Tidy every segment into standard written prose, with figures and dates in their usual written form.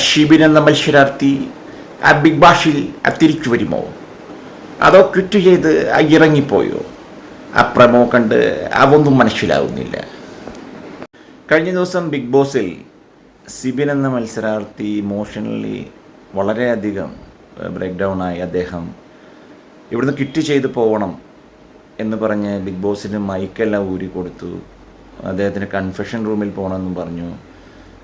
ഷിബിൻ എന്ന മത്സരാർത്ഥി ബിഗ് ബാഷിൽ തിരിച്ചു വരുമോ, അതോ ക്വിറ്റ് ചെയ്ത് ഇറങ്ങിപ്പോയോ? പ്രമോ കണ്ട് അവൊന്നും മനസ്സിലാവുന്നില്ല. കഴിഞ്ഞ ദിവസം ബിഗ് ബോസിൽ സിബിൻ എന്ന മത്സരാർത്ഥി ഇമോഷണലി വളരെയധികം ബ്രേക്ക് ഡൗൺ ആയി. അദ്ദേഹം ഇവിടുന്ന് ക്വിറ്റ് ചെയ്ത് പോകണം എന്ന് പറഞ്ഞ് ബിഗ് ബോസിന് മൈക്കെല്ലാം ഊരി കൊടുത്തു. അദ്ദേഹത്തിന് കൺഫെഷൻ റൂമിൽ പോകണമെന്നും പറഞ്ഞു.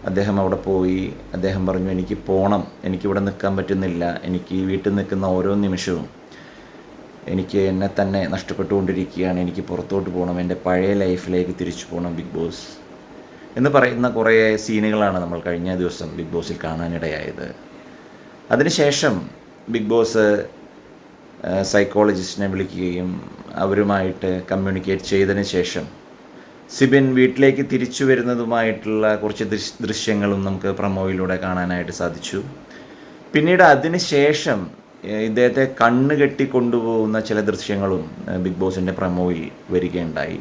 അദ്ദേഹം അവിടെ പോയി. അദ്ദേഹം പറഞ്ഞു, എനിക്ക് പോകണം, എനിക്കിവിടെ നിൽക്കാൻ പറ്റുന്നില്ല, എനിക്ക് ഈ വീട്ടിൽ നിൽക്കുന്ന ഓരോ നിമിഷവും എനിക്ക് എന്നെ തന്നെ നഷ്ടപ്പെട്ടുകൊണ്ടിരിക്കുകയാണ്, എനിക്ക് പുറത്തോട്ട് പോകണം, എൻ്റെ പഴയ ലൈഫിലേക്ക് തിരിച്ചു പോകണം ബിഗ് ബോസ് എന്ന് പറയുന്ന കുറേ സീനുകളാണ് നമ്മൾ കഴിഞ്ഞ ദിവസം ബിഗ് ബോസിൽ കാണാനിടയായത്. അതിനുശേഷം ബിഗ് ബോസ് സൈക്കോളജിസ്റ്റിനെ വിളിക്കുകയും അവരുമായിട്ട് കമ്മ്യൂണിക്കേറ്റ് ചെയ്തതിന് ശേഷം സിബിൻ വീട്ടിലേക്ക് തിരിച്ചു വരുന്നതുമായിട്ടുള്ള കുറച്ച് ദൃശ്യങ്ങളും നമുക്ക് പ്രമോയിലൂടെ കാണാനായിട്ട് സാധിച്ചു. പിന്നീട് അതിന് ശേഷം ഇദ്ദേഹത്തെ കണ്ണ് കെട്ടി കൊണ്ടുപോകുന്ന ചില ദൃശ്യങ്ങളും ബിഗ് ബോസിൻ്റെ പ്രമോയിൽ വരികയുണ്ടായി.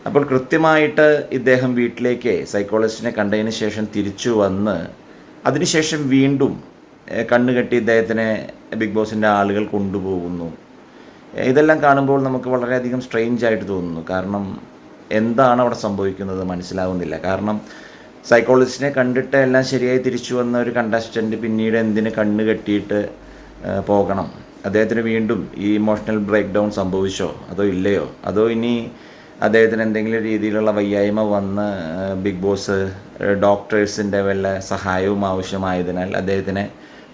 അപ്പോൾ കൃത്യമായിട്ട് ഇദ്ദേഹം വീട്ടിലേക്ക് സൈക്കോളജിസ്റ്റിനെ കണ്ടതിന് ശേഷം തിരിച്ചു വന്ന് അതിനുശേഷം വീണ്ടും കണ്ണ് കെട്ടി ഇദ്ദേഹത്തിനെ ബിഗ് ബോസിൻ്റെ ആളുകൾ കൊണ്ടുപോകുന്നു. ഇതെല്ലാം കാണുമ്പോൾ നമുക്ക് വളരെയധികം സ്ട്രെയിഞ്ച് ആയിട്ട് തോന്നുന്നു. കാരണം എന്താണ് അവിടെ സംഭവിക്കുന്നത് മനസ്സിലാവുന്നില്ല. കാരണം സൈക്കോളജിസ്റ്റിനെ കണ്ടിട്ട് എല്ലാം ശരിയായി തിരിച്ചു വന്ന ഒരു കണ്ടസ്റ്റൻറ്റ് പിന്നീട് എന്തിന് കണ്ണ് കെട്ടിയിട്ട് പോകണം? അദ്ദേഹത്തിന് വീണ്ടും ഈ ഇമോഷണൽ ബ്രേക്ക് ഡൗൺ സംഭവിച്ചോ അതോ ഇല്ലയോ? അതോ ഇനി അദ്ദേഹത്തിന് എന്തെങ്കിലും രീതിയിലുള്ള വയ്യായ്മ വന്ന് ബിഗ് ബോസ് ഡോക്ടേഴ്സിൻ്റെ വല്ല സഹായവും ആവശ്യമായതിനാൽ അദ്ദേഹത്തിനെ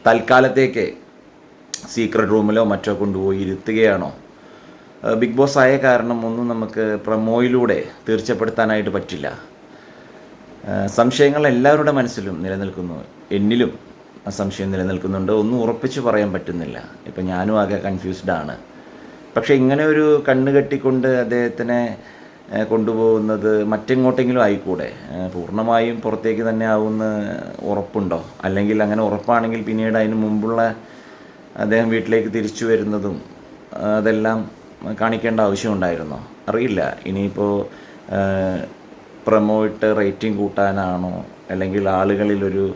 തൽക്കാലത്തേക്ക് സീക്രട്ട് റൂമിലോ മറ്റോ കൊണ്ടുപോയി ഇരുത്തുകയാണോ? ബിഗ് ബോസ് ആയ കാരണം ഒന്നും നമുക്ക് പ്രമോയിലൂടെ തീർച്ചപ്പെടുത്താനായിട്ട് പറ്റില്ല. സംശയങ്ങൾ എല്ലാവരുടെ മനസ്സിലും നിലനിൽക്കുന്നു, എന്നിലും സംശയം നിലനിൽക്കുന്നുണ്ട്. ഒന്നും ഉറപ്പിച്ച് പറയാൻ പറ്റുന്നില്ല. ഇപ്പം ഞാനും ആകെ കൺഫ്യൂസ്ഡാണ്. പക്ഷേ ഇങ്ങനെ ഒരു കണ്ണ് കെട്ടിക്കൊണ്ട് അദ്ദേഹത്തിനെ കൊണ്ടുപോകുന്നത് മറ്റെങ്ങോട്ടെങ്കിലും ആയിക്കൂടെ? പൂർണ്ണമായും പുറത്തേക്ക് തന്നെ ആവുന്ന ഉറപ്പുണ്ടോ? അല്ലെങ്കിൽ അങ്ങനെ ഉറപ്പാണെങ്കിൽ പിന്നീട് അതിന് മുമ്പുള്ള അദ്ദേഹം വീട്ടിലേക്ക് തിരിച്ചു വരുന്നതും അതെല്ലാം കാണിക്കേണ്ട ആവശ്യമുണ്ടായിരുന്നോ? അറിയില്ല. ഇനിയിപ്പോൾ പ്രമോയിട്ട് റേറ്റിംഗ് കൂട്ടാനാണോ, അല്ലെങ്കിൽ ആളുകളിലൊരു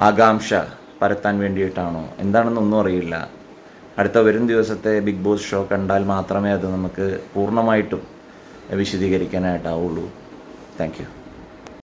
ആകാംക്ഷ പരത്താൻ വേണ്ടിയിട്ടാണോ, എന്താണെന്നൊന്നും അറിയില്ല. അടുത്ത വരും ദിവസത്തെ ബിഗ് ബോസ് ഷോ കണ്ടാൽ മാത്രമേ അത് നമുക്ക് പൂർണ്ണമായിട്ടും വിശദീകരിക്കാനായിട്ടാവുള്ളൂ. Thank you.